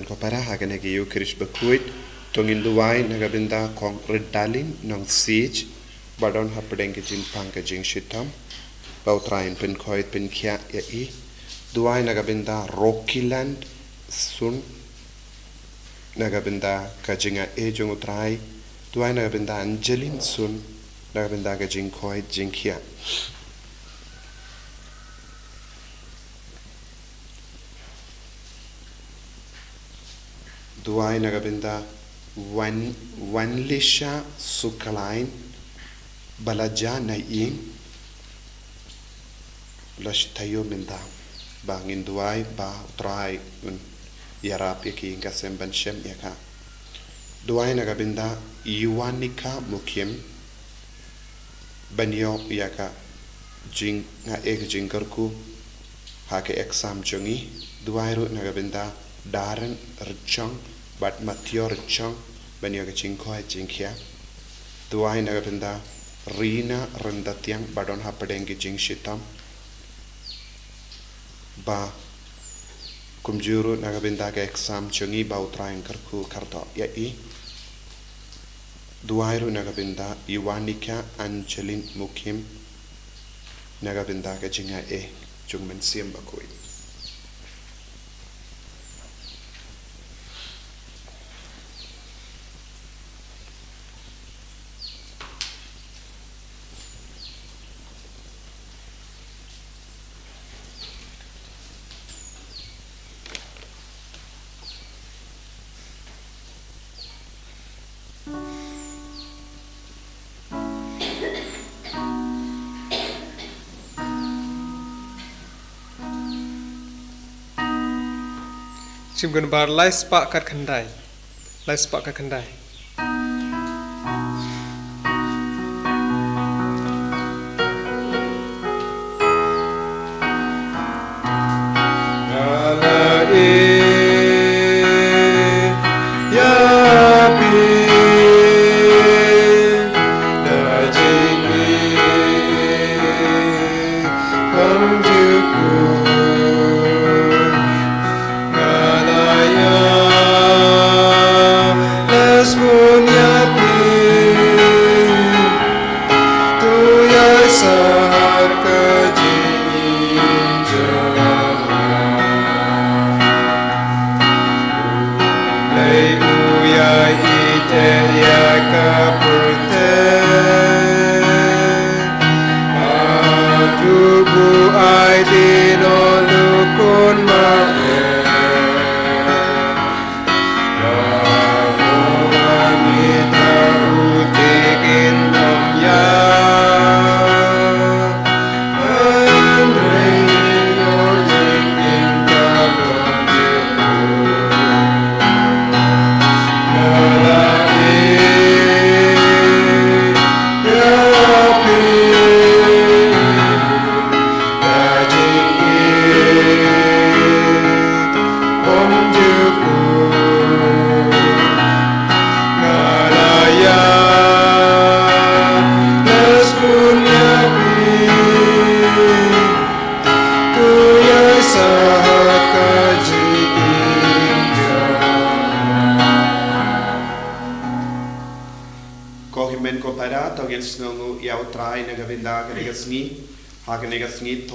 man ko para hagan agi Krish Bakhuid tongin duwai nagabinda concrete dalin nong siege badon hapdeng ke jing pang ke jing shitam bautrain pen khoit pen khia ya I duwai nagabinda rocky land sun nagabinda ka jinga e jong utrai duwai nagabinda angelin sun nagabinda ka jing khoit jing khia duwai nagabinda wan lisha sukalain balaja na ing lash tayo minda bangin duwai ba utrai un yarap yaki inga semban shem yaka duwai nagabinda iwanika mukim banyo yaka jing nga ek jingarku hake exam jongi duwai ru nagabinda daran rchang bat matio rchang banyo ka jingko jingkhia duwai nagabinda rina randatiang badon hapadengi jing shitam ba kumjuru nagabinda ka exam chungi ba utrain karku karto ya I duwairu nagabinda iwanika angelin mukim nagabinda ka jinga jungmen siem Bakhuid Cimgun bar lai spak kat khandai. Lai spak kat khandai.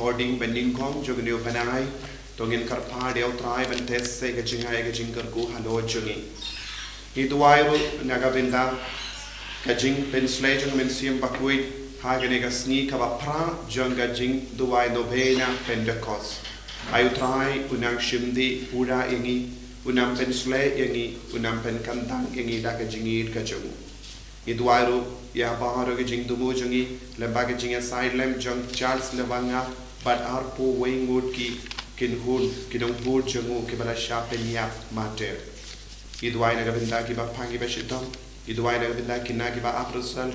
Thording bending kong jogni banai tongin karpa deu trai ben tesse ke jingai ke jingkar ku halo jongi I duwairu nagabinda ka jing pensle jong men siem Bakhuid hagene ga sni ka pra jonga jing duwai novena Pentecost ayu trai unang shimdi pura ingi unam pensle ingi unam pen kantang ingi da ka jingir ka jong I duwairu ya baharo ke jing dumu jongi lemba ke jing side lem jong Charles lewanga but our po weighing wood ki kinhun kinong hul jongu ke bala shapen ya mater idwai nagabinda ki ba phangi ba shitam idwai nagabinda kinna ki ba aprosal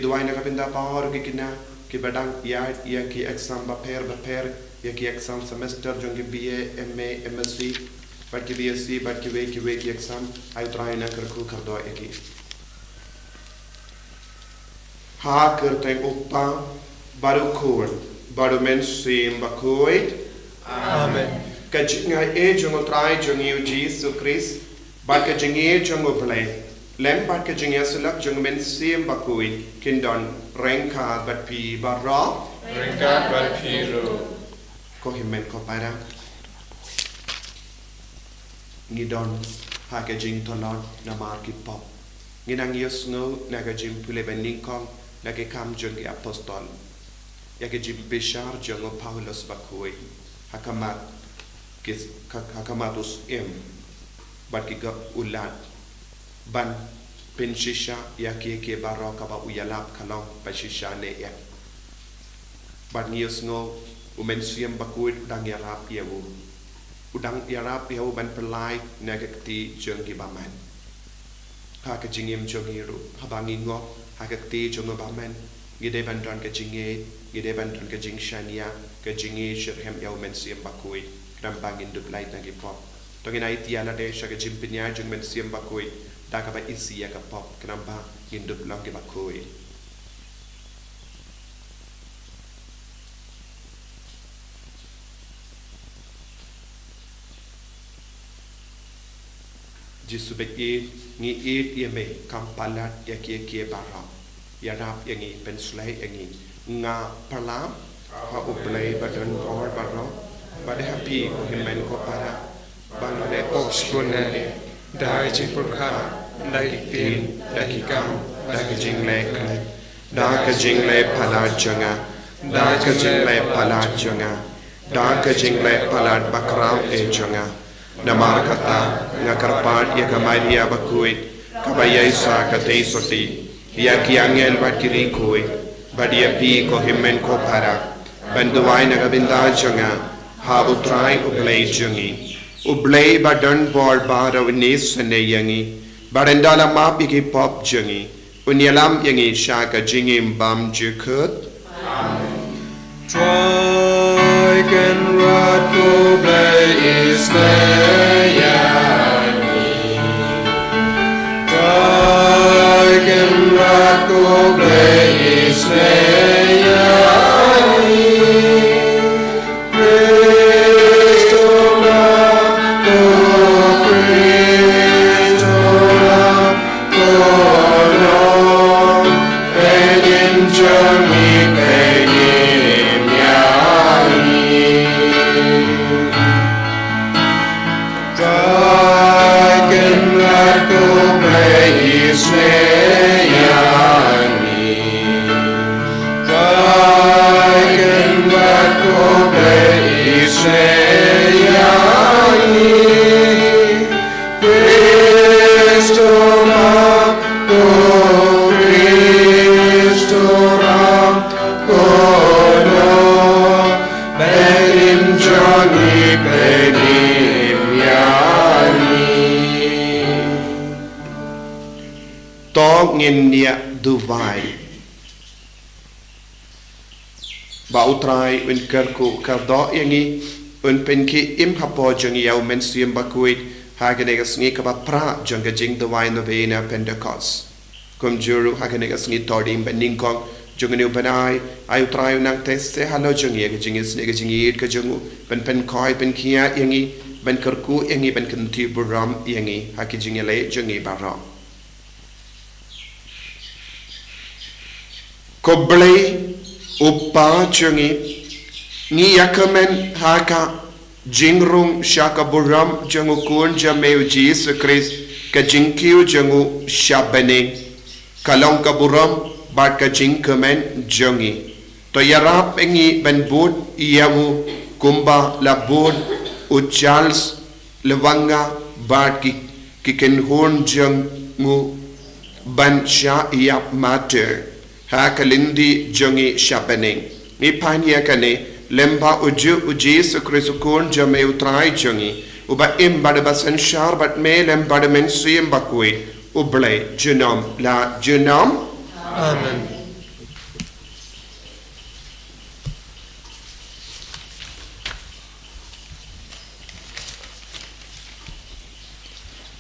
idwai nagabinda baharo ke kinna ki badang ya ki exam ba pair ya ki exam semester jongi BA MA MSc but ki BSc but ki we ki exam I try na karku kardo eki ha kerteng uppa baru kur baru men sim Bakhuid Amen. ka jinga e jungo trai jungi Jesus Christ bat ka jingi jungo play lem bat ka jingi sulak jungo men sim Bakhuid kindon rengka bat pi barra Rengkat berpiru ko himmen ko para ngidon ha ka jing tolot na market pop nginang yus ngo na ka jim pule bening kong na ka kam jungi apostol ya ka jim bishar jungo Paulus Bakhuid hakamatus bat ki ga ulat ban penshisha ya ke baraka ba uyalap kalong pashisha ne ya ban ngiyos ngo umen siem Bakhuid dang yarap yawu udang yarap yawu ban pelai negakti jengki baman ha ka jingim jongiru habangi ngo ha ka ti jongo baman gide bandon ka jinge gide bandon ka jing shania ka jinge shirhem yawu men siem Bakhuid kram bangin dup light nagi pop tongin ai tiala de shaga jimpinya jung men siem Bakhuid da ka ba isi ya ka pop kram ba indup long ke Bakhuid jisubek ngi yeme kampalat ya kie barap ya rap yangi penslay yangi nga palam ha uplay badan or barap bade happy ko himmen ko para bangale Oxbunne, Dai Jipurka, Dai Pin, Dakikam, da ka jingle da ka jingle palat janga da ka jingle palat janga da ka jingle palat bakram e janga namar kata ngakarpat ya kamaria Bakhuid kabaya isa ka teisoti ya ki angel bakiri koi badia pi ko himmen ko para banduai nagabinda janga ha utrai ublay jungi ublay badan bor bara unis ne yangi barendala map ki pop jungi unyalam yangi shaka jingim bam jukut Dragon rod ublay islayani Dragon rod ublay islayani ngin nia duvai ba utrai un kerku kardo yangi un penki im hapo jangi yau men siem Bakhuid hagenegas ngi ka pra janga jing duvai no vena Pentecost kum juru hagenegas ngi tordim beningkong jungni upanai ai utrai nang teste halo jangi ga jingis ne ga jingi ka jungu pen koi pen kia yangi ben kerku yangi ben kenti buram yangi hakijingi le jangi baram Koblay upa chungi ni yakamen haka jingrung shaka buram jangu kun jameu Jesus Christ ka jingkiu jangu shabane kalong ka buram bat ka jingkamen jangi to yarap engi ben bud iyawu kumba la bud u Charles lewanga bat ki ken horn jangu ban sha yap mater ha kalindi jongi shapening ni pania kane lemba uju Jesus Christ kun jame utrai jongi uba im bad basan shar bat me lem bad men siem Bakhuid ublay junom la junom Amen.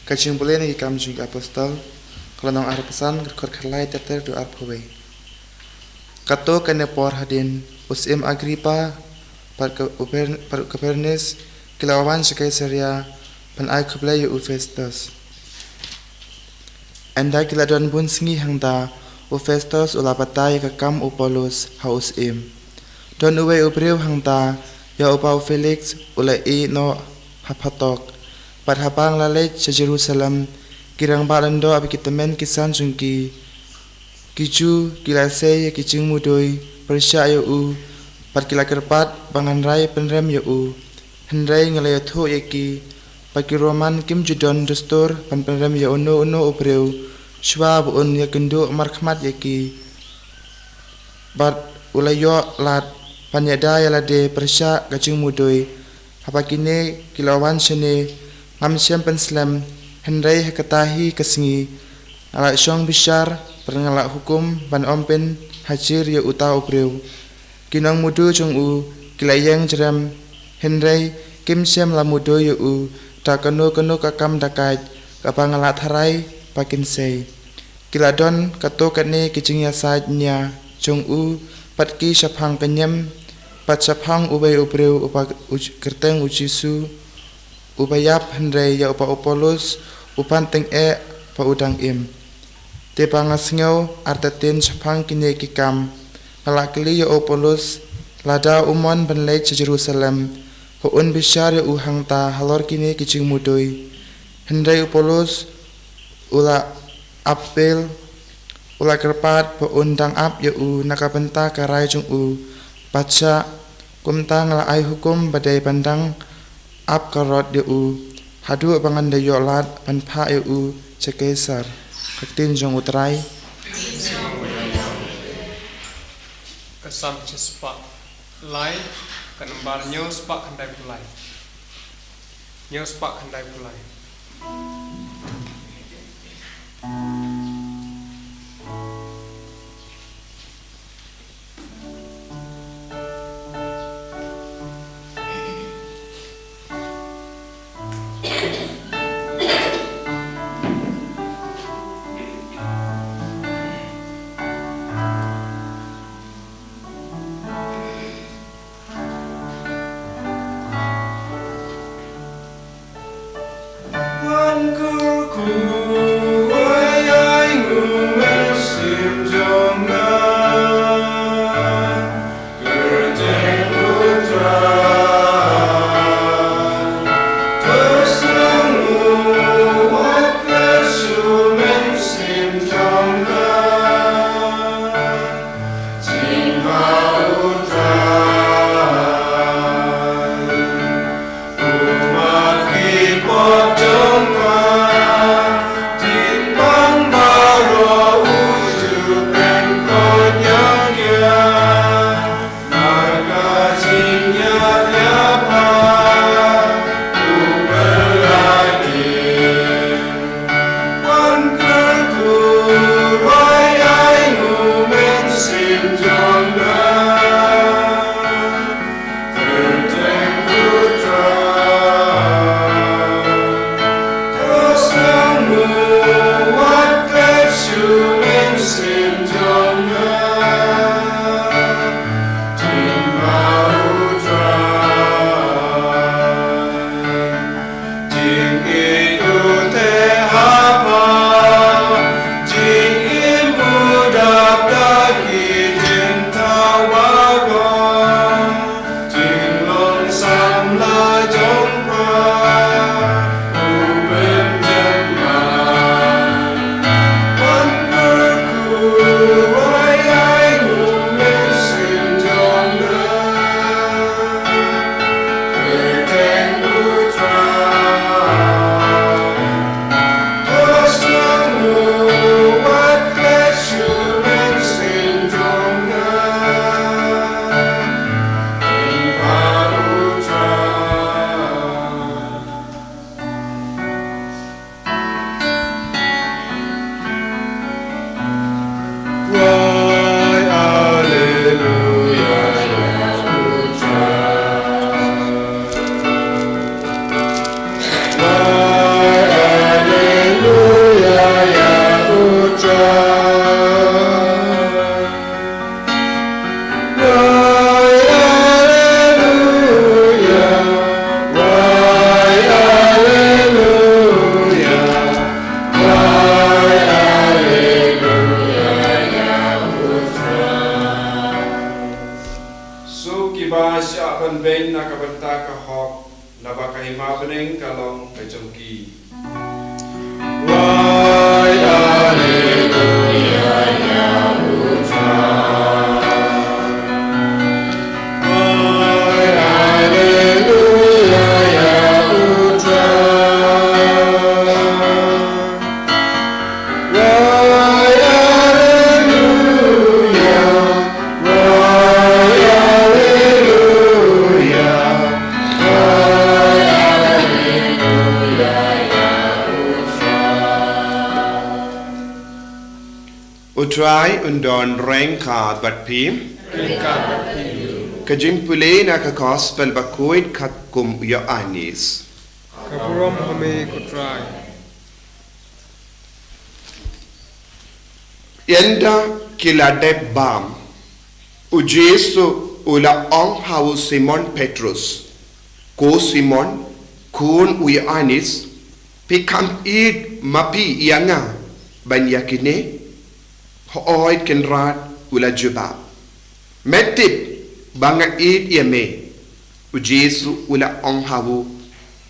Kacing boleh ni kam jing apostol kalau nong ar pesan kor khalai teter do apwe kato kene por hadin usim Agripa par Bernice kilawan Caesarea pan ai khublai u Festus anda kiladon bun singi hangda u Festus ulapatai ka kam u Paulus haus im don uwe u breu hangda ya upau Felix ulai no hapatok pat hapang lalej sa Jerusalem kirang balando abikitamen kisan jungki kiju kilase kijing mudoi persya yo u pat kilakerpat bangan rai penrem yo u hendrai ngalaya tho yeki pagi roman kim judon dustur pan penrem yo ono obreu shwa bu on ya kendo markhmat yeki bat ulayo lat panyada yalade persya gajing mudoi hapakine kilawan sene ngam siam penslam hendrai hakatahi kesingi ala syong bishar perngalak hukum ban ompen hajir ya utau obreu kinong mudu chung u kilayang jeram hendrai kim siam la mudu ya u takano kakam dakai kapangala tharai pakin sei kiladon kato kane kijingya saidnya chung u patki shaphang kenyam pat shaphang ubay obreu upa kerteng ujisu ubayap hendrai ya upa Apollos upan teng pa udang im te pangasngau artatin shaphang kine kikam ngalakili ya Apollos lada umon benlej sa Jerusalem hoon bisyar ya uhang ta halor kine kijing mudoi hendrai Apollos ula apel ula kerpat pa undang ap ya u nakabenta karai jung u baca kumta ngalai hukum badai pandang ap karot ya u hadu bangan dayo lat panpa ya u Caesar kaktin jong utrai Kesam cispak lai kenembar nyo spak kandai pulai. Nyo spak kandai pulai. Wan ku wai ban ben na kabanta ka hok na bakahima beneng kalong kajongki. Why hallelujah Yahusha. Why hallelujah Yahusha. Why hallelujah. Why hallelujah. Why hallelujah Yahusha. Utrai undon rengkad bat pim. Kajing pulay na ka gospel Bakhuid kat kum ya anis. Kaburom hame kutrai. Yenda kila deb bam. Ujesu ula ong hau Simon Petrus. Ko Simon kun uya anis. Pikam id mapi yanga. Banyakine. Ho'oid kenrat ula jubab. Metip banga id yame. Ujesu ula ong hau.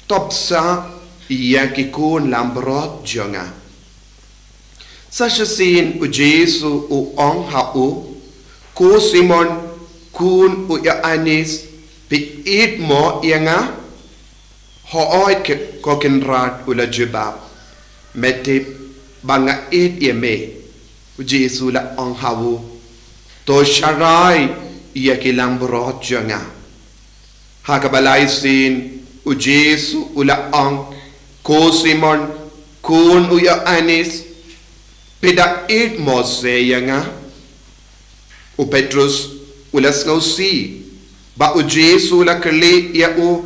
Topsa yakikun lambrot jonga. Sasasin ujesu u ong hau. Ku Simon kun u ya anis. Pi id mo yanga. Ho'oid kokenrat ula jubab. Metip banga id yame. Ujesu la ong hau. To sharai yakilang brot jonga. Hakabalay sin ujesu ula ong ko Simon kun uya anis pida id mo se yanga u Petrus ula snausi ba ujesu la kali ya u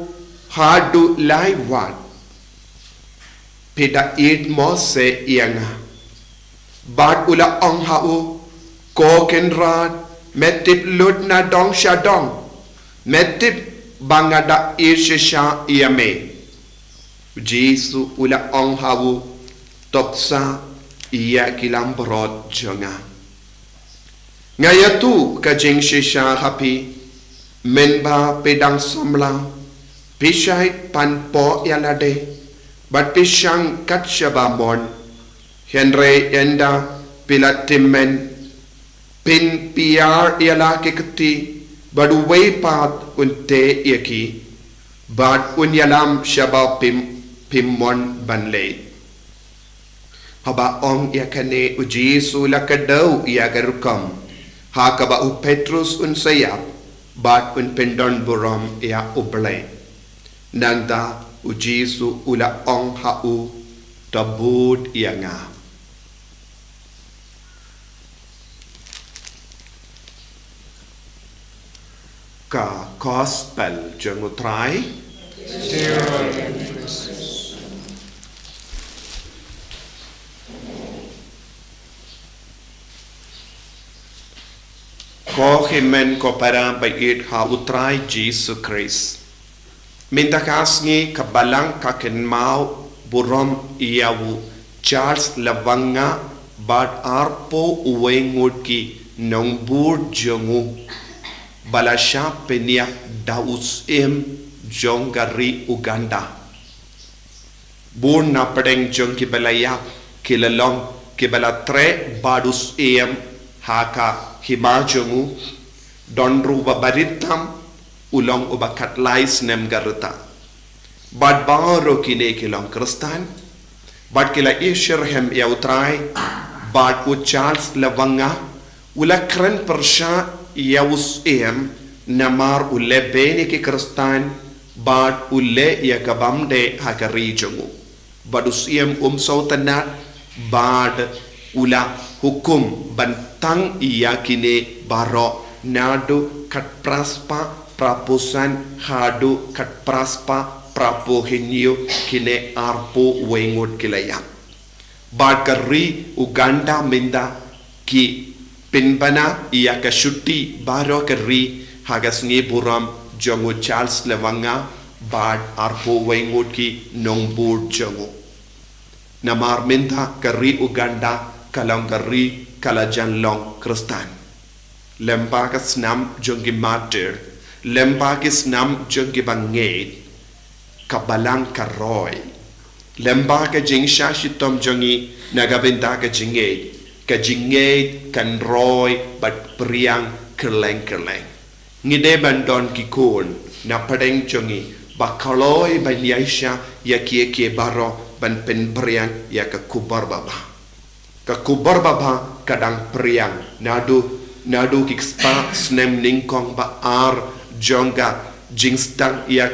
hadu laiwan pida id mo se yanga bat ula ong hau ko kenrad metip lut na dong shadong metip bangada irsha yame Jesu ula ong hau topsa iya kilang brot jonga ngayatu kajing shisha hapi menba pedang somla pishait panpo yalade bat pishang katshabamon Henry enda pilatimen pin piar yala keketi badu weipat unte yaki bad unyalam shaba pimmon banle haba ong yakane ujesu lakadau yagarukam hakaba u Petrus unsayap bad un pendon buram ya uble nanda ujesu ula ong hau tabud yanga ka gospel jengutrai ko himen ko para bayit ha utrai Jesus Christ minta kasngi kabalang kakenmau burom iyawu Charles Lavanga bad arpo uwengut ki nongbur jongu balasha penia daus jongari Uganda bur na pedeng jong ki balaya kilalong ki balatre badus haka himajongu donru babaritam ulong ubakat lais nem garta bad baro kine kilong kristan bad kila ishirhem ya utrai bad u Charles Lavanga ula kren persha yaus namar ulle bene ki kristan bad ulle ya kabamde hakarijungu badus sautanat bad ula hukum bantang iyakine baro nadu kat praspa prapusan hadu kat praspa prapohinyo kine arpo wengut kilaya bad kari Uganda minda ki pinbana iya kashuti baro kari hagas ngi buram jongu Charles Lavanga bad arpo wengut ki nongbur jongu namar minta kari Uganda kalang kari kalajan long kristan lemba kasnam jongi martyr lemba kis nam jung ki banget kabalang karoy lemba ka jing sha shitom jungi nagabinda ka jinget kan roy bat priang kerleng ngide bandon ki kun na padeng jungi bakaloi ban yaisha ya kie baro ban pen priang ya ka kubar baba kadang priang nadu kikspa snem ningkong ba ar jonga jingstang ya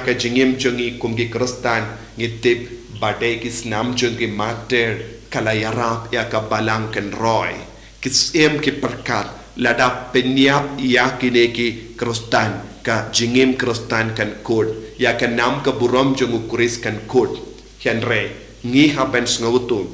ka jingim jungi kumgi krustan ngitip badai kis nam jungi mater kala yarap ya ka balang ken roy kis ki perkat lada penyap ya ki krustan ka jingim krustan kan kod ya ka nam ka burom jungu kuris kan kod henre ngi haben sngotu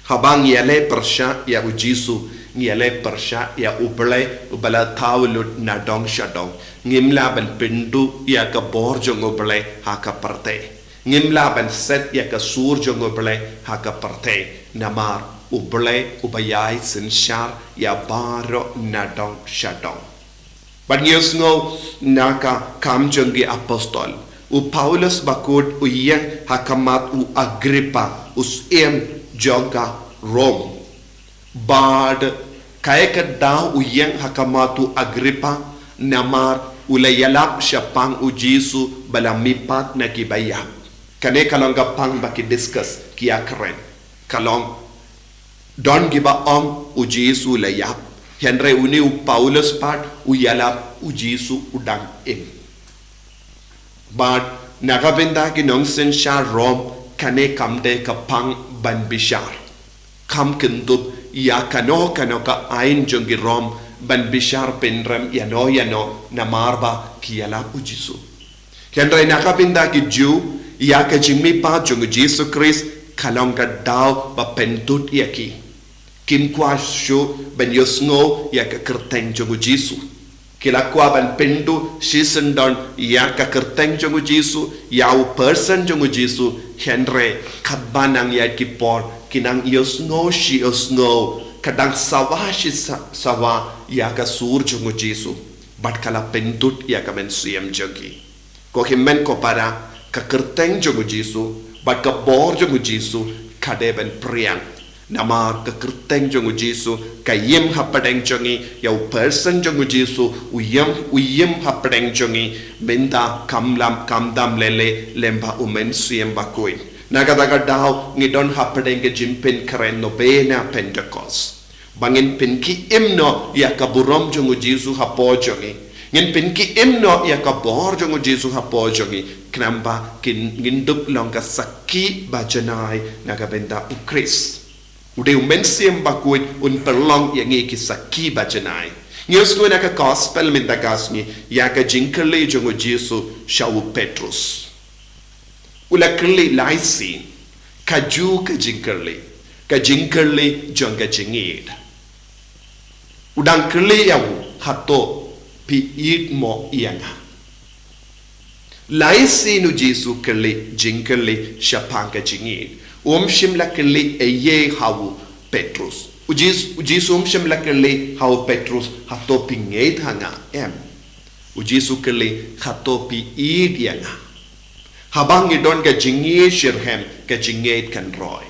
habang yale persha ya ujisu ngiyale persha ya ubala tawlut na dong shadong ngimla ban pindu ya ka borjo ngobale ha ka parte ngimla ban set ya ka surjo ngobale ha ka parte namar ubayai sinshar ya baro na dong shadong ban yusngo naka kamjongi apostol Paulus Bakhuid yang hakamat Agrippa joga Rome bad kaya ka daw yang hakamatu Agrippa namar ulayalap syapang ujisu balamipat na kibaya kane kalong gapang baki discuss kia keren kalong don giba ujisu layap henry uni Paulus pat uyalap ujisu udang bad nagabenda ki Nongstoin sha Rome kane kamde kapang ban bishar kam kentup ya kano ka ain jongi Rom ban bishar penram yano na marba kiala ujisu kendra nakapinda ki Jew ya ka jingmi pa jongi Jesus Christ kalong ka daw ba pentut yaki kim kwa shu ban yosngo ya ka kerteng jongi Jesus kila kwa ban pendu shisendon ya ka kerteng jongi Jesus ya u person jongi Jesus henre kabanang ya ki por kinang yosngo kadang sawa ya ka sur jungu Jesu bat kala pentut ya ka men siem jogi ko himmen ko para ka kerteng jungu Jesu bat ka bor jungu Jesu kade ben priang namar ka kerteng jungu Jesu ka yim hapadeng jongi ya person jungu Jesu uyim hapadeng jongi benda kamdam lele lemba umen siem Bakhuid Nagadaga daw ngidon hapadeng ke jimpin keren no bena Pentecost. Bangin pin ki imno ya kaburom jongu Jesu hapojongi. Ngin pin ki imno ya kabor jongu Jesu hapojongi. Knamba kin ngindup long ka sakki bajanai nagabenda ukris. Ude umensiem Bakhuid un perlong yang ki sakki bajanai. Ngiyos ko na ka gospel mindagasni ya ka jinkali jongu Jesu shawu Petrus. Ula kerli laisi kaju ka jingkerli jong ka jingid udang kerli yaw hato pi it mo ianga laisi nu Jesu kerli jingkerli syapang ka jingid shimla kerli eye hawu Petrus Jesu shimla kerli hawu Petrus hato pi ngeit hanga Jesu kerli hato pi it ianga habang idon ka jingi shirhem ka jingit kan roy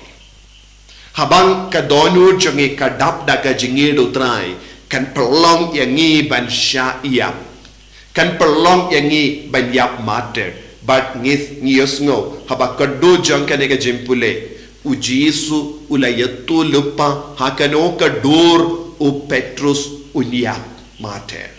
habang ka donur jongi ka dapda ka jingi utrai kan perlong yangi ban sha iyap kan perlong yangi ban yap mater but ngiyosngo habak ka do jong ka nega jimpule Jesu ulayatu lupa hakano ka dur Petrus unyap mater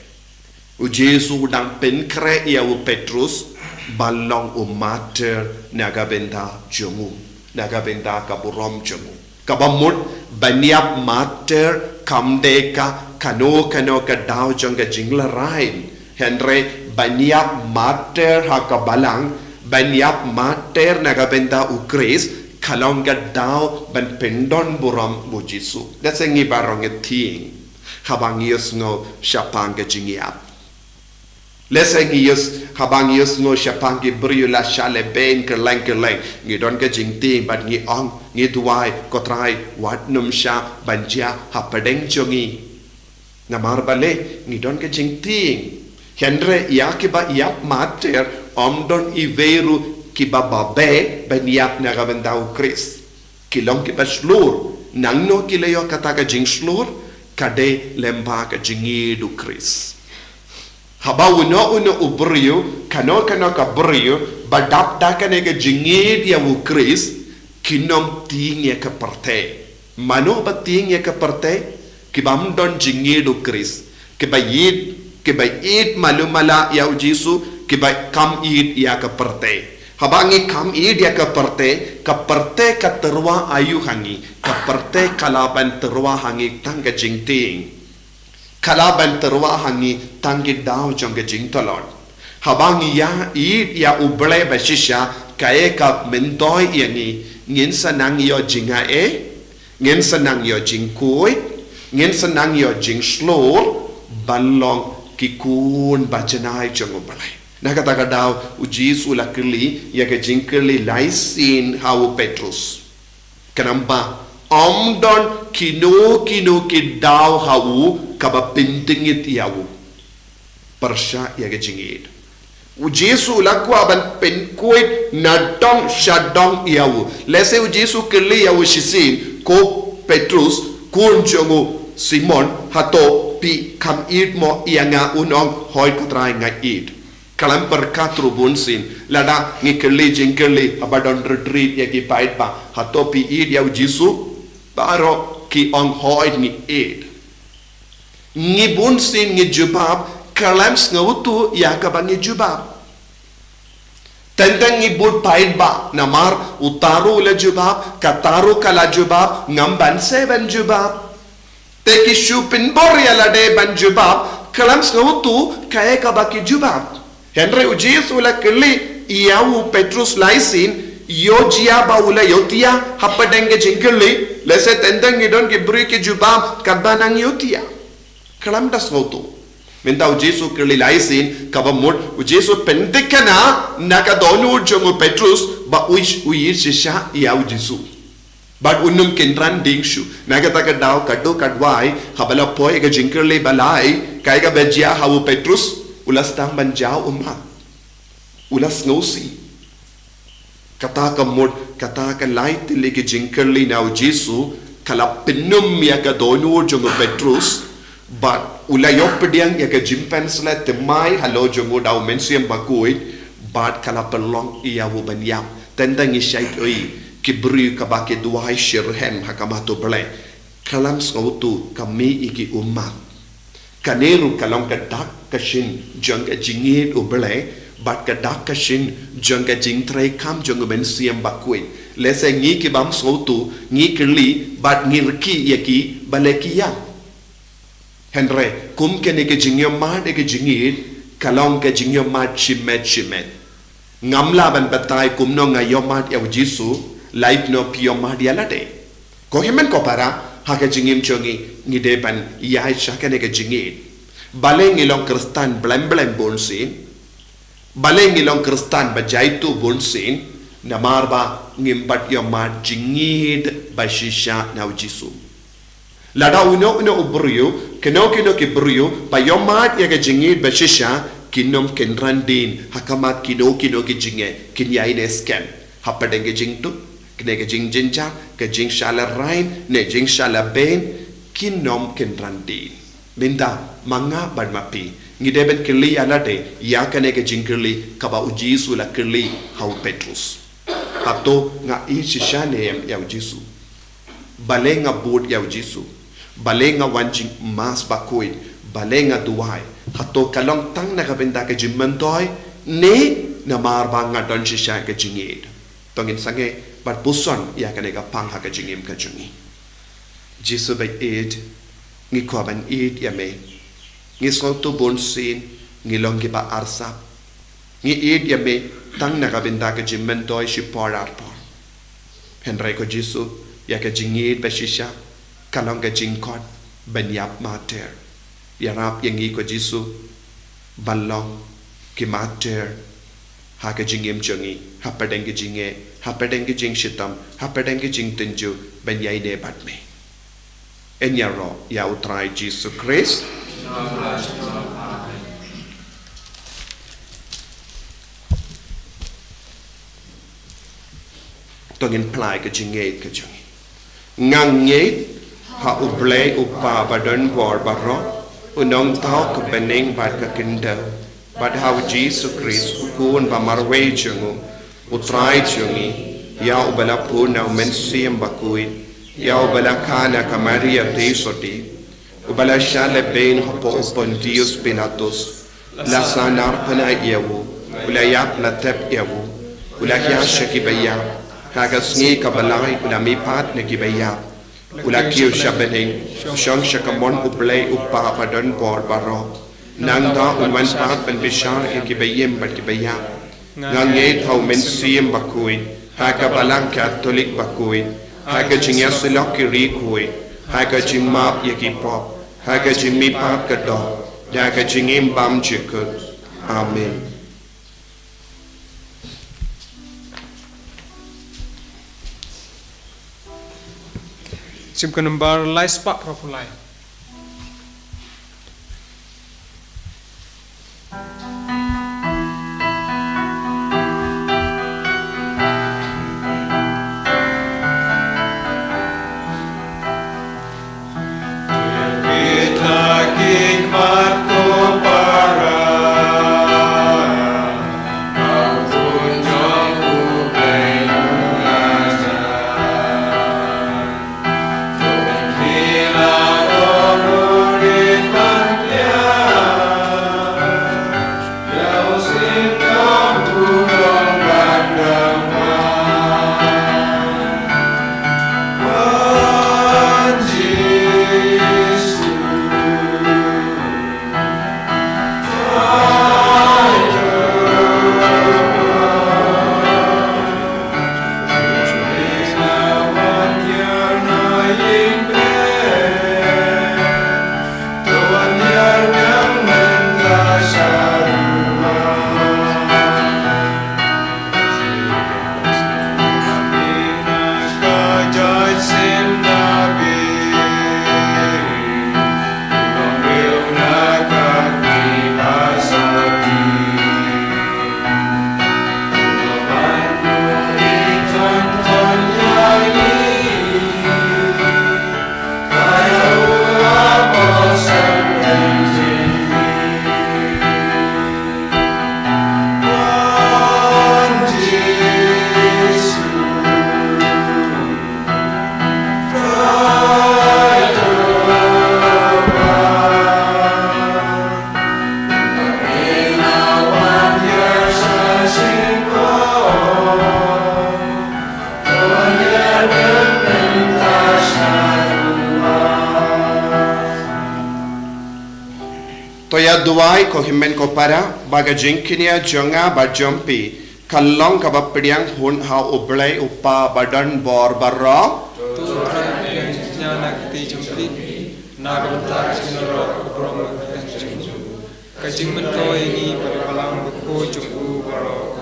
Jesu udang penkre ya Petrus balong mater nagabenda jongu nagabenda kaburom jongu kabamut banyap mater kamdeka kano ka daw jonga jingla rain henre banyap mater hakabalang banyap mater nagabenda ukris kalongga daw ban pendon buram bu Jesu that's ngi barong eting habang yosngo syapang ka jingiap Leseng yus habang yus ngo syapang ki beriula shale ben kerleng ngi don ka jingti bat ngi ong ngi tuai kotrai wat num sha banja hapadeng jongi namar bale ngi don ka jingti Henry Yakiba Yap Mater, Omdon Iveru Kiba Babe, Ben Yap Nagabendau Chris. Kilong Kiba Slur, Nangno Kileo Kataka Jing Slur, Kade Lembaka Jingidu Chris. Haba uno ubrio, kano ka brio, badap dakanega jingid ya wu Chris, kinom ting ya ka parte. Mano ba ting ya ka parte? Kibam don jingidu Chris. Kiba yid malumala ya ujisu, kiba kam id ya ka parte. Habangi kam id ya ka parte ka terwa ayu hangi, ka parte kalaban terwa hangi tangga jingting. Kalaban terwa hangi tangi daw jongga jing tolon. Habangi ya uble bashisha kae ka mentoy yani ngin sanang yo jinga ngin sanang yo jing kuy, ngin sanang yo jing slor banlong kikun bajanay jong ubalay. Nakataka daw ujis ulakili ya ka jing kili laisin hawu Petrus. Kanamba Omdon kino kidaw hawu kaba pintingit yawu persya yaga jingid ujesu lakwa ban penkuit nadong shadong yawu lese ujesu kili yawu shisin ko Petrus kun jongo Simon hato pi kam id mo ianga unong hoy kutray nga id kalam perkatru bunsin lada ngikeli jingkeli abadon retreat yagi pait ba hato pi id yawu Jesu Baro ki ong hoid ni ed. Ngi bunsin ngi jubab kalams ngawutu yakabang ngi jubab. Tentang ngi bud paid ba namar utaru la jubab kataru kala jubab ngamban seven jubab. Teki shupin borya la de ban jubab kalams ngawutu kaya kabaki jubab. Henry ujis ula kili iyawu Petrus laisin yo jia baula yotia hapadenge jingkeli lese tendang idon ke bri ke jubam kabanang yotia kalam das ngoto menta ujesu keli laisin kabamut ujesu pendekana naka donu jongo Petrus ba uir shisha ya ujesu but unum kindran dingshu naga taka daw kadu kadwai habala poi ga jingkeli balai kai ga bejia hawu Petrus ulas tang banjau ulas ngosi kata ka light lagi jingkerli na Jesu kala pinum ya ka donu jongo Petrus but ulayop pediang ya ka jimpens la temai halo jongo daw mensiam Bakhuid but kala pelong iya wo banyam tendang isai oi kibri ka ba ke duai shirhem hakamato ble kalam sautu kami iki umat kaneru kalong ka dak kashin jonga jingid uble bat ka dakashin jangka jingtrai kam jangga ben siam Bakhuid lese ngi ki bam sautu ngi kili bat ngirki yaki balekia Henry kum kene ke jingyo ma de ke jingid kalong ke jingyo ma chimet ngamla ban batai kum no ngayo ma ya Jesu life no pio ma dia lade ko hemen ko para ha ke jingim chongi ngi de ban ya cha kene ke jingid bale ngilong kristan blem bonsin Baleng ilong kristan bajaitu bunsin namarba ngimpat yoma jingid bashisha na Jesu. Lada uno ubruyo kino ki bruyo pa yoma yaga jingid bashisha kinom kenrandin hakamat kino ki jinge kinyai ne scan hapadenge jingtu knege jinja ke jing shala rain ne jing shala ben kinom kenrandin minda manga badmapi ngideben kili alade ya kanege jingkili kaba ujisu la kili hau Petrus hato nga ishishane ya ujisu bale nga bod ya ujisu bale nga wanjing mas Bakhuid bale nga duwai hato kalong tang na kabenda ke jimmentoy ne na marba nga don shisha ke jingid tongin sange bat puson ya kanega pang ha ke jingim ka jungi Jesu ba ed ngi koban ed ya me ngi soto bonsin ngi longi ba arsa ngi ed ya me tang na kabenda ke jimmentoy shi porar por Henry ko Jesu ya ke jingid ba shisha kalong ke jingkot ben yap mater yarap yangi ko Jesu balong ki mater ha ke jingim chongi hapadenge jing shitam hapadenge jing tenju ben yai de batme en yaro ya utrai Jesus Christ tongin plai ka jingate ka jungi ngangate ha ublay upa badan bor barro unong tao ka beneng bad ka kinda bad how Jesus Christ ukun ba marway jungu utray jungi ya ubala puna umensiam Bakhuid ya ubala kana ka Maria tesoti ubala shale ben hapo upon Dios Pilatus la sanar pana yawu ulayap la tep yawu ulahya shakibaya kaga sngi ka balai ulami pat ne kibaya ulakio shabening shong shakamon ublay upa padan bor baro nangda unwan pat ben bishar kibayem bat kibaya ngangait hau mensiam Bakhuid haga balang Catholic Bakhuid haga jingasilok kirikuid haga jimap yakipop haga jimmi pat kado haga jingim bam jikut amen. Sim number lai spa propulai. Toya duai ko himmen ko para baga jingkinia jonga ba jompi kallong ka bapdiang hun ha ublay upa badan bor barro Tuhan yang nyana kti jumpi nagamta sinoro ubrom kajing kajing mento ini berpalang buku juku baro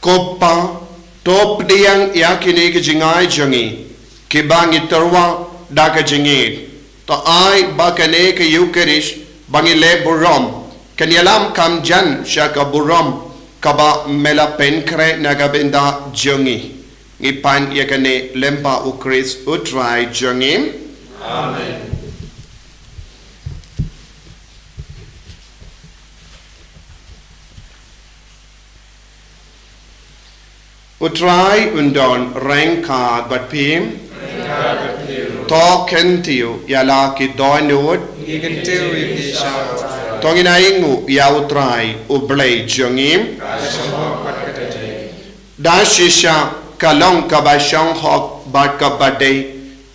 kopa top diang yakini ke jingai jongi kibangi terwa da ka jingit to ai bakane ke Eucharist bangile burom kanyalam kam jan shaka burom kaba mela penkre nagabenda jongi ngipan yakane lempa ukris utrai jongi Amen. utrai undon rengka bat pim to kentiu yala ki doinut Ikan tiu iki syawat tongina ingu ya utrai ublay jongim Kasyamok pat kataje dashisha kalong kabashong hok bat kabadai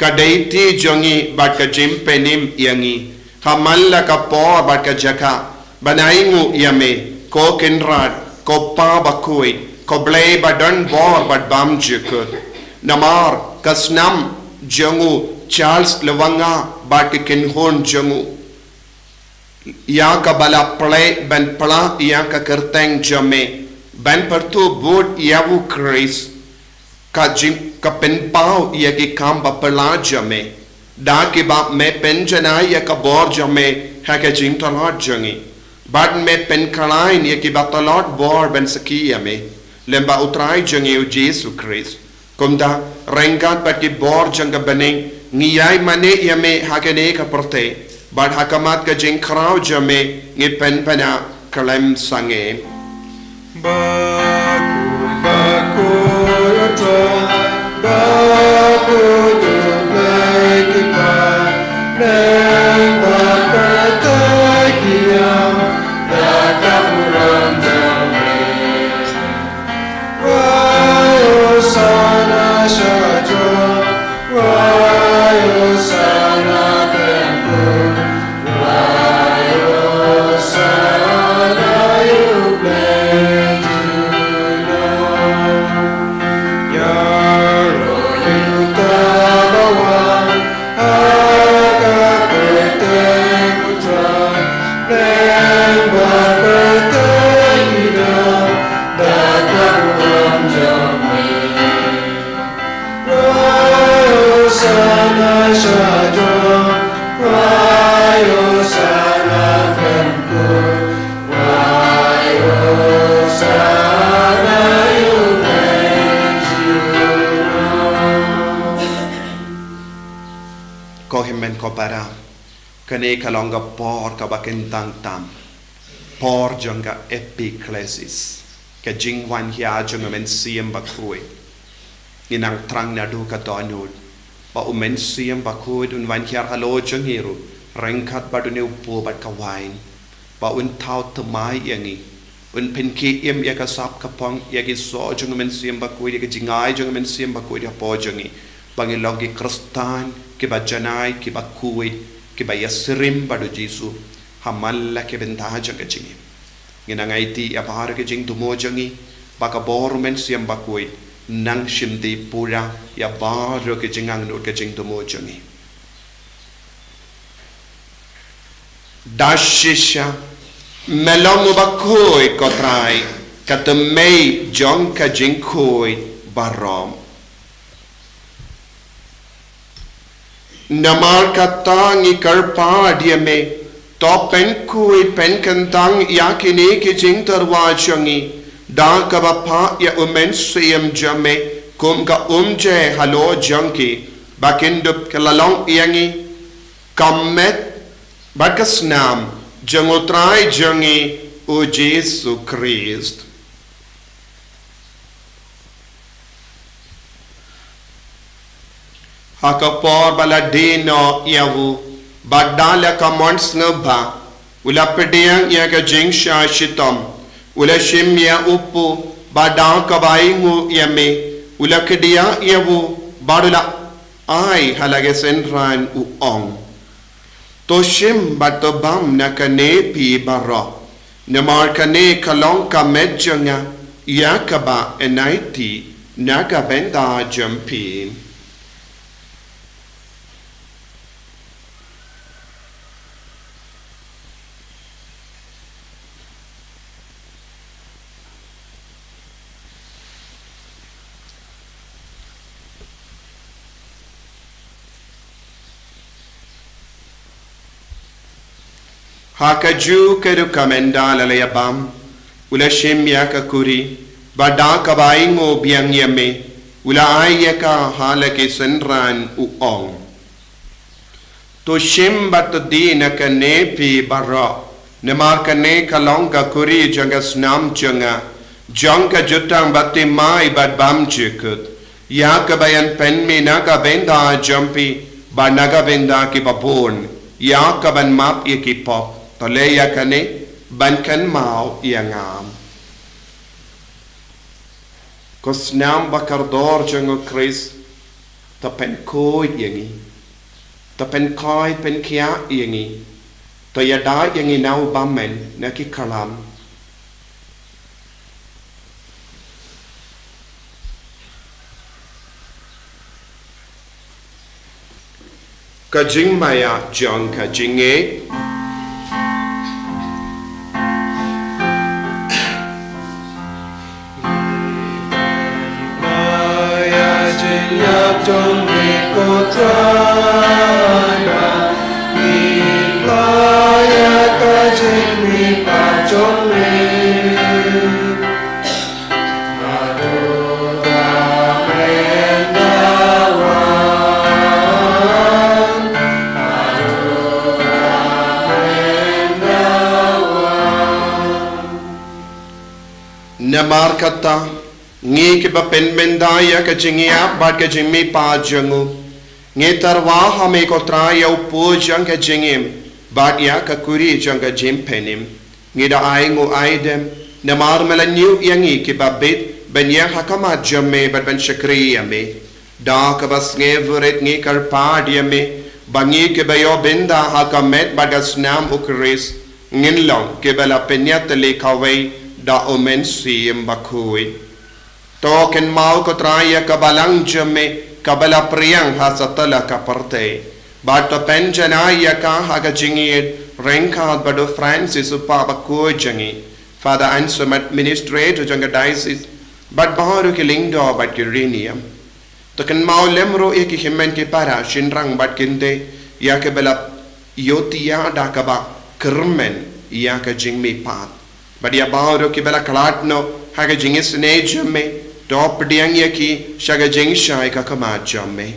kadai ti jongi bat ka jimpenim yangi hamalla ka por bat ka jaka banaingu yame ko kinrat ko pa Bakhuid ko blay badan bor bat bam jikut namar kasnam jongu Charles Lewanga bat ke kinhon jongu ya ka bala play ben pla ya ka kerteng jame ben pertu bud yawu Chris ka jim ka pen pau ya ki kam ba pla jame da ke ba me pen jana ya ka bor jame ha ka jim talot jangi bad me pen kalain ya ki ba talot bor ben saki yame lemba utrai jangeu Jesu Christ komda rengat bati bor janga baning ngiyai mane yame hakene ka porte bad hakamat ka jing krau jame ngi pen pana kalem sange Bakhuid men ko para kane kalonga por ka baken tang tam por jonga epiclesis ka jingwan hia jonga men siem Bakhuid inang trang na du ka donul ba umen siem Bakhuid un wan hia halo jongiru rengkat ba du po bat ka wain ba un tau tmai yangi un pen ki im ya ka sap ka pong ya ki so jonga men siem Bakhuid ya ka jingai jonga men siem Bakhuid ya po jongi bangi logi kristan ki ba janai ki Bakhuid ki ba yasrim ba do Jesu hamalla ke bentah janga jingi ngina ngaiti apahar ke jing tumo jangi baka bor men siam Bakhuid nang shimdi pura ya bar ke jingang no ke jing tumo jangi dashisha melong Bakhuid kotrai katemei jong ka jing khoi barom namar katangi karpa dia me to pen kui pen kantang yakini ki jing tarwa changi da ka bapha ya umen siem jame kum ka umje halo janki bakindup kalalong yangi kammet bakasnam jangotrai jangi o Jesu Christ hakapor baladino yavu badala ka mons ngba ula pediang ya ka jingsha shitom ula shimya upu badang ka baingu yame ula kedia yavu badula ai halage senran u ong to shim batobam na kane pi baro namar kane kalong ka medjanga yakaba enaiti naga benda jampi hakaju keru kamenda lalayabam ula shimya ka kuri bada kabaingo biang yame ula ayaka halake senran uong to shim bat dina ka nepi barra nemar ka ne kalong ka kuri janga snam janga janga jutang bati mai bat bam chikut ya ka bayan pen me naga benda jampi ba naga benda ki babon ya ka ban map ye ki pop Toleya kane bankan mau iangam. Kosnam bakardor jango Chris ta pen koi yangi. Ta pen koi pen kia yangi. Ta yada yangi nau bamen na ki kalam. Kajing maya jong kajinge. Trong nghề cô trai bà nghề ba ya ca trên nghề bà trong nghề Namar kata ngi ke ba pen bendaya ka jingia bat ka jimi pa jangu ngi tarwa hame ko traya upo jang ka jingim bat ya ka kuri jang ka jim penim ngi da ai ngu aidem namar melanyu yangi ke ba bit ben ya hakama jamme bat ben shakri yame da ka bas nge vuret ngi kar pa diame bangi ke ba yo benda hakamet bagas nam ukris ngin long ke ba la penyat le kawai da omen siem Bakhuid token mau ko traya kabalang jamme kabala priyang hasatala ka parte bato penjana ya ka haga jingid renka bado Francis upa Bakhuid jangi Father Ansem administrator janga diocese but baharu ke lingdo but ke rinium token mau lemro e ki himen ke para shinrang but kinde ya ke bala yotia da kaba kermen ya ka jingmi pat but ya baharu ke bala kalatno haga jingis ne jamme top diang yaki shaga jing shai ka kama jamme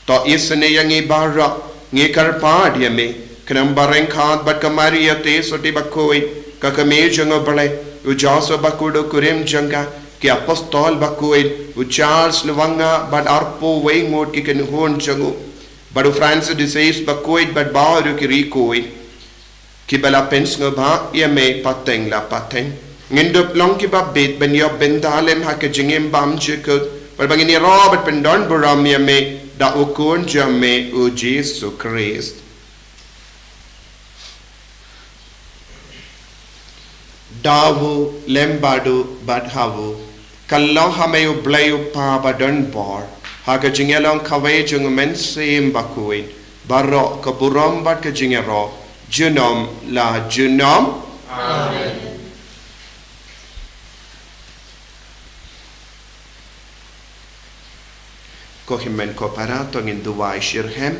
to isne yangi bara ngi karpa diame kram bareng khat bat kamari yate soti Bakhuid ka kame jango bale ujaso bakudo kurim janga ki apostol Bakhuid u Charles Lwanga bat arpo way mot ki ken hon jango badu Francis disease Bakhuid bat baru ki rikoi ki bala pens ngba yame pateng la pateng ngindup long ki babit ben yo bendalem ha ke jingim bam jikut par bangini robert pendon buram yame da ukun jamme u Jesus Christ dawu lembadu badhawu kallo hameyu blayu pa badon bor ha ke jingelong kawai jung men sim Bakhuid barro ka buram bat ke jingero junom la junom amen Kohimen koparato ngin duwai shirhem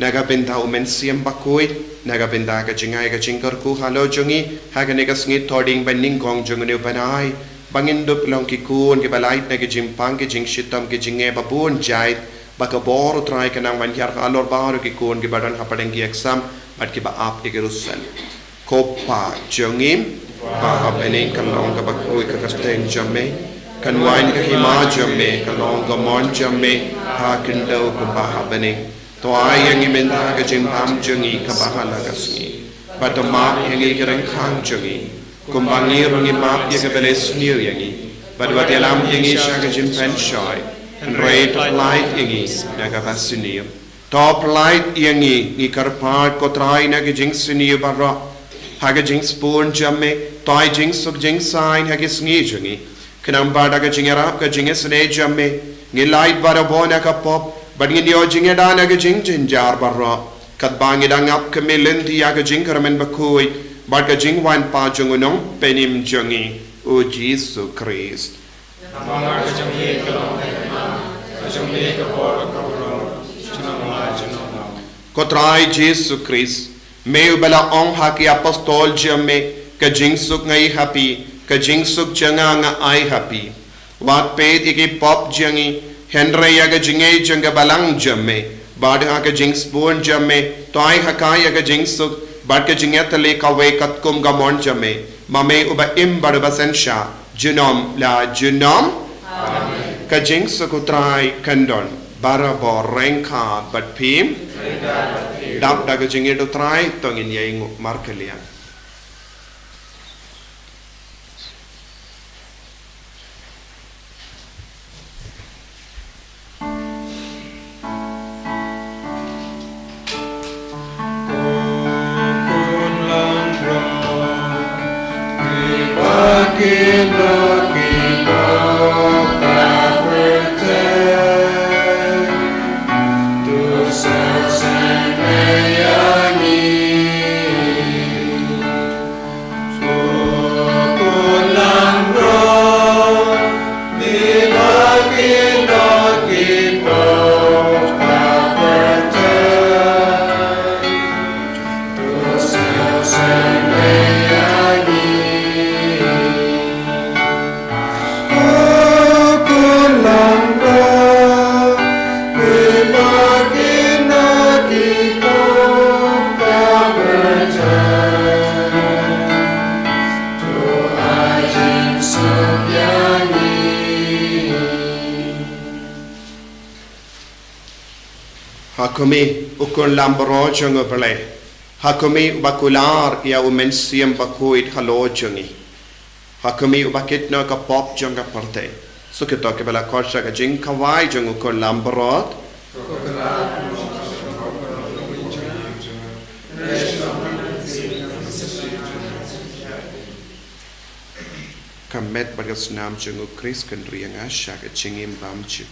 naga benda umen siem Bakhuid naga benda ka jingai ka jingkar ku halo jungi haga nega sngi toding bening gong jungni banai bangin dup long ki kun ki balait naga jimpang ki jing shitam ki jinge babun jait baka bor try ka nang wan yar alor baru ki kun ki badan hapadeng ki exam bat ki ba ap ki rusan kopa jungim ba bening kan long ka Bakhuid ka kasten jamme kan wain ka hima jamme kan long ka mon jamme ha kindo ko ba bening to ai yang imenta ka jimpam jungi ka bahala kasni batama yang ikireng khang jungi kumbangi rungi map ye ka beles new yangi badwa telam yangi sha ka jimpan shoy and rate light yangi na ka basini top light yangi ni karpat ko trai na ka jing sini barra ha ka jing spoon jamme toy jing sub jing sign ha ka sngi jungi kanam bada ka jingera ka jinges ne jamme ngi light bara bona ka pop but ngi yo jingeda na ka jing jinjar barra kat bangi dang up ka melendi ya ka jing karamen Bakhuid but ka jing wan pa jungunong penim jungi o Jesus Christ namala ka jamye ka long ka jamye ka bor ka bor chunama chunama ko trai Jesus Christ meu bala ong ha ki apostol jamme ka jing suk ngai happy ka jing suk changa nga ai happy wat ped iki pop jangi henre ya ga jingai janga balang jamme bad ha ka jing spoon jamme toy ha ka ya ga jing suk bad ka jingat le ka we kat kum ga mon jamme mame uba im bad basen sha junom la junom amen ka jing suk utrai kandon bara bor renka bat pim dap da ga jingai do trai tongin yeng markelian Hakumi ukun lambro jungo bele. Hakumi bakular ya umensiam Bakhuid halo jungi. Hakumi ubakitno ka pop junga parte. Sukito ke bela korsha ka jing kawai jungo ukun lambro. Kamet bagas nam jungo Chris kendriang asya ka jingim bam chuk.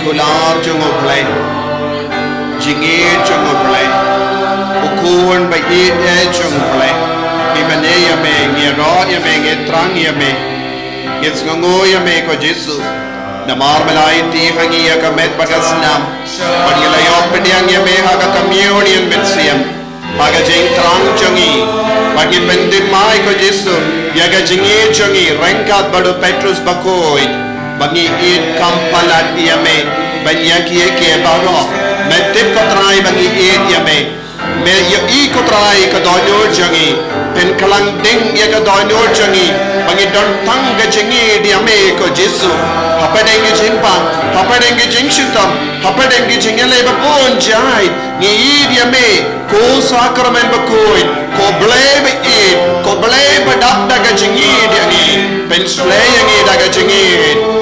Kular jungo play, jingi jungo play, ukun by eat jungo play, ibane yame, yero yame, yetrang yame, yetsngo yame ko Jesu, namar malay ti hangi yakamet bagas nam, pagyalayop pediang yame haga communion bitsiyam, haga jing trang jungi, pagit pendin mai ko Jesu, yaga jingi jungi, rengkat badu Petrus Bakhuid. Bagi id kampalat yame banyaki ke baro metip kotrai bagi id yame me yo I kotrai ka donyo jangi pen kalang ding ya ka donyo jangi bagi don tang ga jangi yame ko Jesu hapadeng jinpa hapadeng jingshitam hapadeng jingele ba pon jai ni id yame ko sakramen Bakhuid ko blebe id ko blebe dak daga jangi diani pen slay yangi daga jangi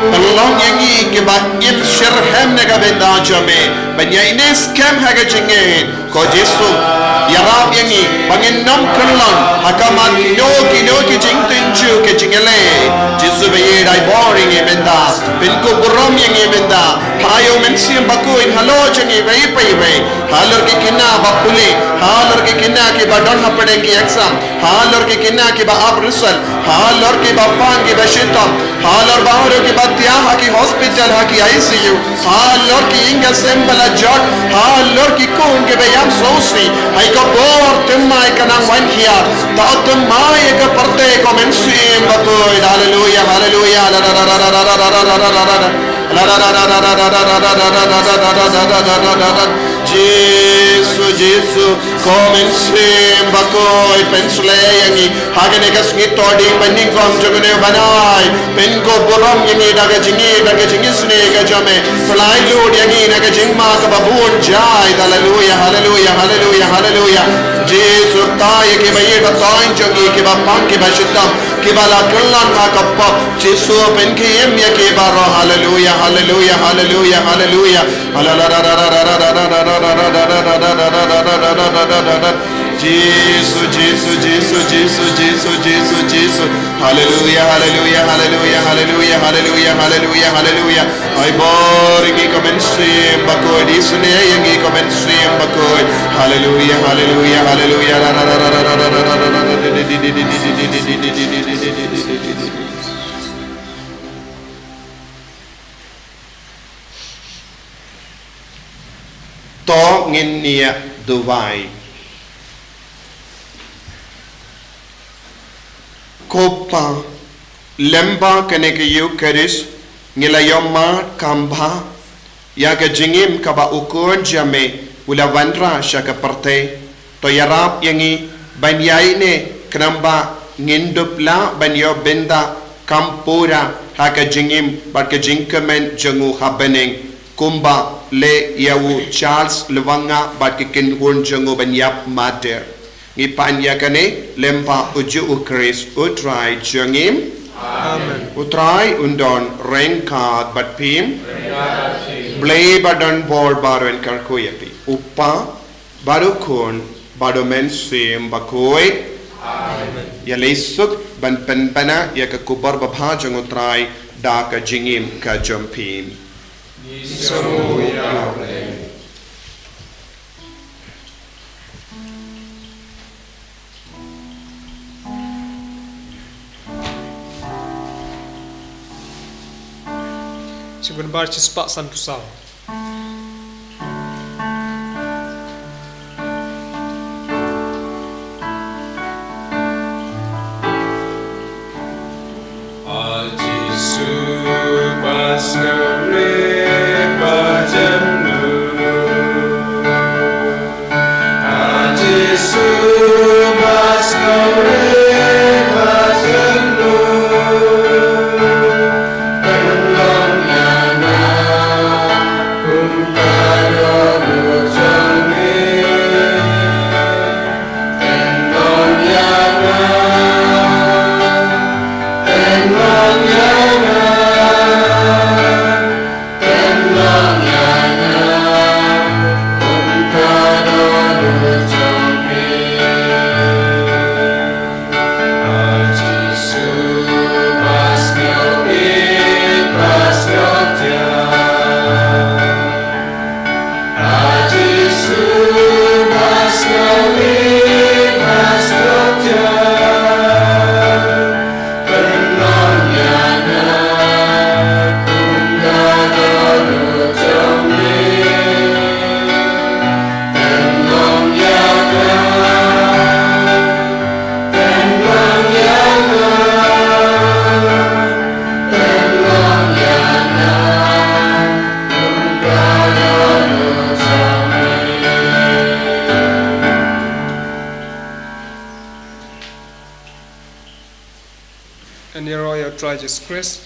Along yang yangi ke ba im shirhem ne ga benda jame banya ines kem ha ga jingen ko Jesu yarab yangi bangin nom kulon hakamat no ki jing tinju ke jingale Jesu be ye dai boring e benda bin ko burom yangi benda hayo men sim Bakhuid halo jangi vei pai vei halor ke kinna ba puli halor ke kinna ke ba don hapadengi exam halor ke kinna ke ba ab result halor ke ba pangi ba shitam halor baharo ke ba tiaha ki hospital ha ki ICU halor ki inga sembala jot halor ki kun ke ba yam sosi ai ko bor timai kanang wan here ta timai ka parte ko men sim Bakhuid hallelujah hallelujah la la la la la la Jesu komen sim Bakhuid pensle yangi hagane ka sngi todi banning kom jogune banai pen ko borom yangi daga jingi sne ka jame fly load yangi naga jingma ka babun jai hallelujah hallelujah hallelujah hallelujah Jesu tai ke baye ka tain jangi ke ba pang ke ba shitam ke ba la kullan ha ka pop Jesu pen ke yem ya ke ba ro hallelujah hallelujah hallelujah hallelujah Jesus Jesus Jesus Jesus Jesus Jesus Jesus hallelujah hallelujah hallelujah hallelujah hallelujah hallelujah hallelujah ai boringi commence Bakhuid isne yangi commence Bakhuid hallelujah hallelujah hallelujah to ngin nia duwai kopa lemba kane ke Eucharist ngila yoma kamba ya ke jingim kaba ukun jame ula vandra shaka parte to yarap yangi banyai ne knamba ngindupla banyo benda kampura haka jingim barke jinkamen jangu habeneng kumba le yawu Charles lewanga barke kin hon jangu banyap mater ngi panya kane lempa uju ukris utrai jangim amen utrai undon renkat batpim blay badon board baron karkoyapi uppa barukun badomen sim Bakhuid amen ya lesuk ban penpana ya ka kubar babha jang utrai da ka jingim ka jampim so ya sebentar cepat santusal and your royal Jesus Christ